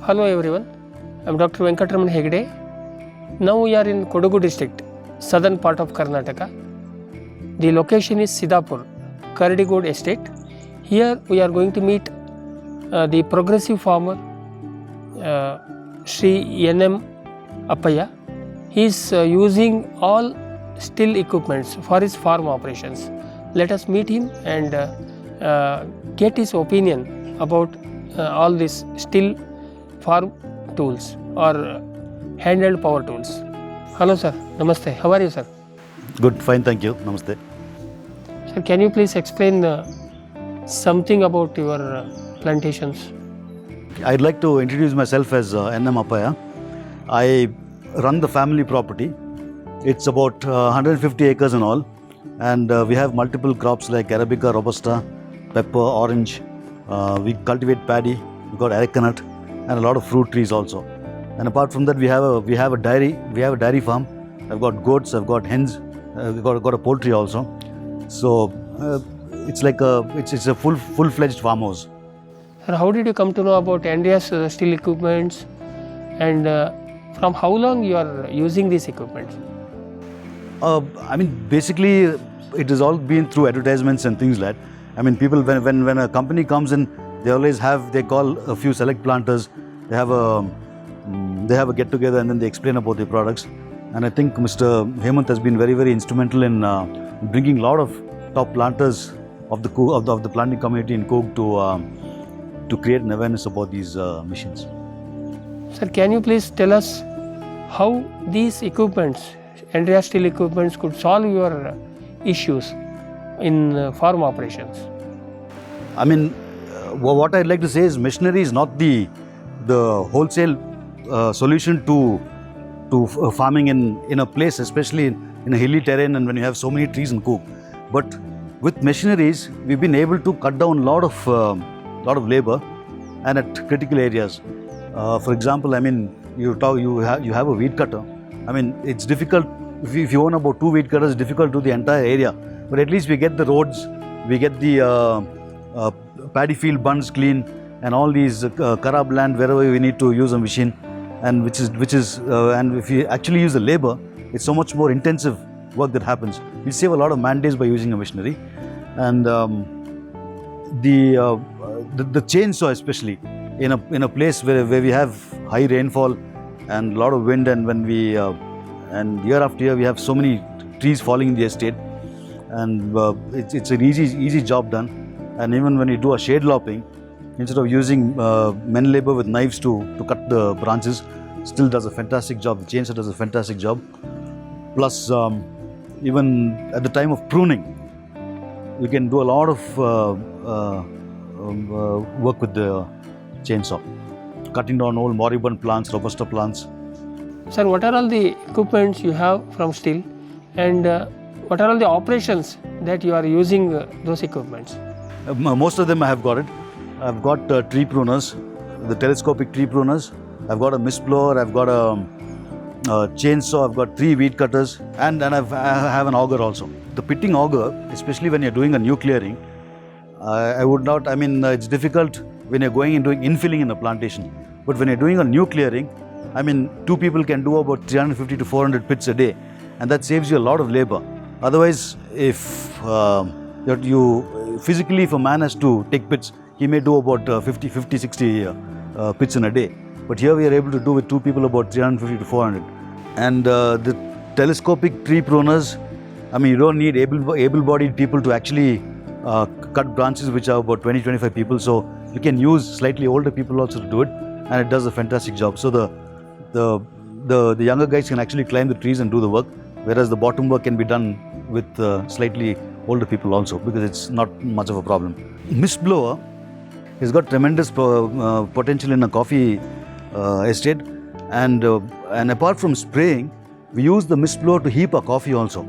Hello everyone, I am Dr. Venkatraman Hegde. Now we are in Kodagu district, southern part of Karnataka. The location is Sidapur, Karadigod estate. Here we are going to meet the progressive farmer Sri N.M. Appaya. He is using all still equipments for his farm operations. Let us meet him and get his opinion about all these still farm tools or handheld power tools. Hello sir, namaste. How are you sir? Good, fine, thank you. Namaste. Sir, can you please explain something about your plantations? I'd like to introduce myself as N.M. Appaya. I run the family property. It's about 150 acres in all, and we have multiple crops like Arabica, Robusta, pepper, orange. We cultivate paddy, we got arecanut, and a lot of fruit trees also. And apart from that, we have a dairy farm. I've got goats, I've got hens, we've got a poultry also. So it's like it's a full-fledged farmhouse. Sir, how did you come to know about Andreas steel equipments, and from how long you are using these equipments? I mean, basically, it has all been through advertisements and things like that. I mean, people, when a company comes in, they call a few select planters, they have a get together and then they explain about their products. And I think Mr. Hemant has been very, very instrumental in bringing a lot of top planters of the planting community in Coorg to create an awareness about these machines. Sir, can you please tell us how these equipments, Andreas steel equipments, could solve your issues in farm operations? I mean, what I'd like to say is machinery is not the wholesale solution to farming in a place, especially in a hilly terrain and when you have so many trees in Coorg. But with machineries, we've been able to cut down a lot of labor and at critical areas. For example, I mean, you have a weed cutter. I mean, it's difficult if you own about 2 weed cutters. It's difficult to do the entire area. But at least we get the roads, we get the paddy field bunds clean, and all these kharab land wherever we need to use a machine, and which is and if you actually use the labor, it's so much more intensive work that happens. We save a lot of man days by using a machinery, and the chainsaw especially in a place where we have high rainfall and a lot of wind, and when we and year after year we have so many trees falling in the estate, and it's an easy job done. And even when you do a shade lopping, instead of using men labor with knives to cut the branches, still does a fantastic job. The chainsaw does a fantastic job. Plus, even at the time of pruning, we can do a lot of work with the chainsaw, cutting down old moribund plants, robusta plants. Sir, what are all the equipments you have from steel, and what are all the operations that you are using those equipments? Most of them I have got it. I've got tree pruners, the telescopic tree pruners. I've got a mist blower. I've got a chainsaw. I've got 3 weed cutters, and I have an auger also. The pitting auger, especially when you're doing a new clearing, I would not. I mean, it's difficult when you're going and doing infilling in a plantation. But when you're doing a new clearing, I mean, 2 people can do about 350 to 400 pits a day, and that saves you a lot of labor. Otherwise, if if a man has to take pits, he may do about 50, 60 pits in a day. But here we are able to do with 2 people about 350 to 400. And the telescopic tree pruners, I mean, you don't need able-bodied people to actually cut branches which are about 20-25 people. So you can use slightly older people also to do it, and it does a fantastic job. So the younger guys can actually climb the trees and do the work, whereas the bottom work can be done with slightly older people also, because it's not much of a problem. Mist blower has got tremendous potential in a coffee estate, and apart from spraying, we use the mist blower to heap our coffee also.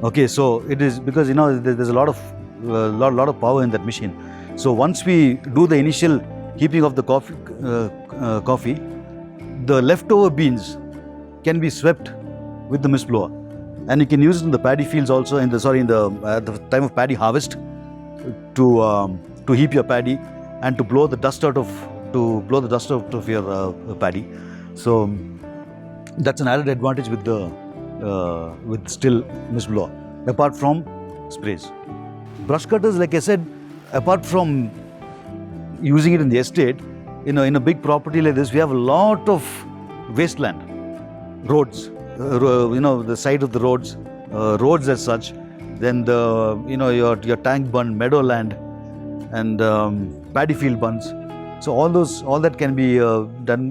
Okay, so it is because there's a lot of power in that machine. So once we do the initial heaping of the coffee, the leftover beans can be swept with the mist blower. And you can use it in the paddy fields also, at the time of paddy harvest, to heap your paddy and to blow the dust out of to blow the dust out of your paddy. So that's an added advantage with the with still mist blower, apart from sprays. Brush cutters, like I said, apart from using it in the estate, in a big property like this, we have a lot of wasteland, roads, the side of the roads, roads as such. Then the your tank bund, meadowland, and paddy field bunds. So all that can be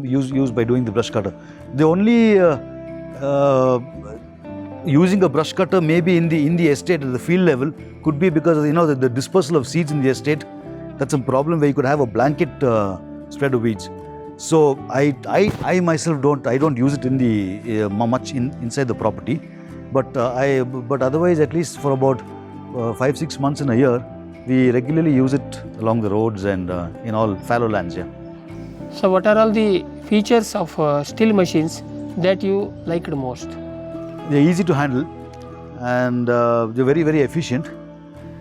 used by doing the brush cutter. The only using a brush cutter maybe in the estate at the field level could be because of the dispersal of seeds in the estate. That's a problem where you could have a blanket spread of weeds. So I myself don't use it in the much inside the property, but otherwise, at least for about 5-6 months in a year, we regularly use it along the roads and in all fallow lands. Yeah. So what are all the features of still machines that you liked most? They're easy to handle, and they're very, very efficient.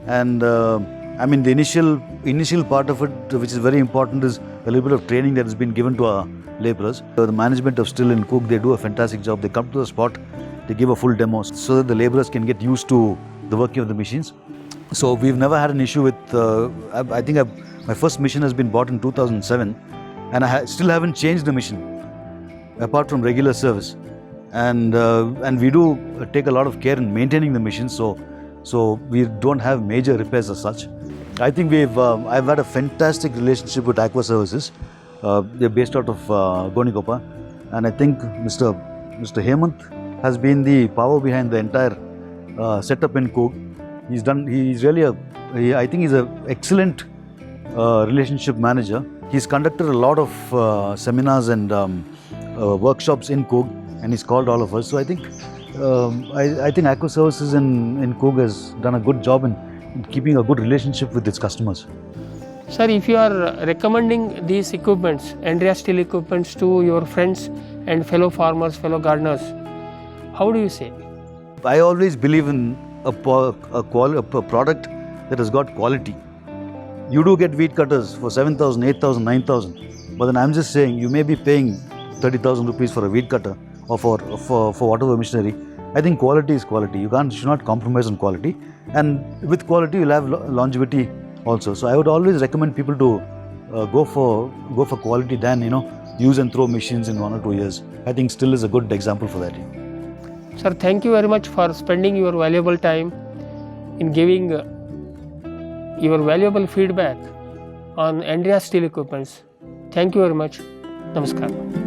And I mean, the initial part of it, which is very important, is a little bit of training that has been given to our labourers. The management of Stihl & Cook, they do a fantastic job. They come to the spot, they give a full demo so that the labourers can get used to the working of the machines. So we've never had an issue with. I think my first machine has been bought in 2007, and I still haven't changed the machine, apart from regular service. And we do take a lot of care in maintaining the machine, so we don't have major repairs as such. I think I've had a fantastic relationship with Aqua Services. They're based out of Gonikopa, and I think Mr. Hemant has been the power behind the entire setup in Coorg. He's really I think he's an excellent relationship manager. He's conducted a lot of seminars and workshops in Coorg, and he's called all of us. So I think Aqua Services in Coorg has done a good job in keeping a good relationship with its customers. Sir, if you are recommending these equipments, Andrea Stihl equipments, to your friends and fellow farmers, fellow gardeners, how do you say? I always believe in a product that has got quality. You do get weed cutters for 7,000, 8,000, 9,000, but then I'm just saying you may be paying 30,000 rupees for a weed cutter or for whatever machinery. I think quality is quality. You should not compromise on quality, and with quality you'll have longevity also. So I would always recommend people to go for quality than use and throw machines in 1 or 2 years. I think Stihl is a good example for that. Sir, thank you very much for spending your valuable time in giving your valuable feedback on Andrea Stihl equipments. Thank you very much. Namaskar.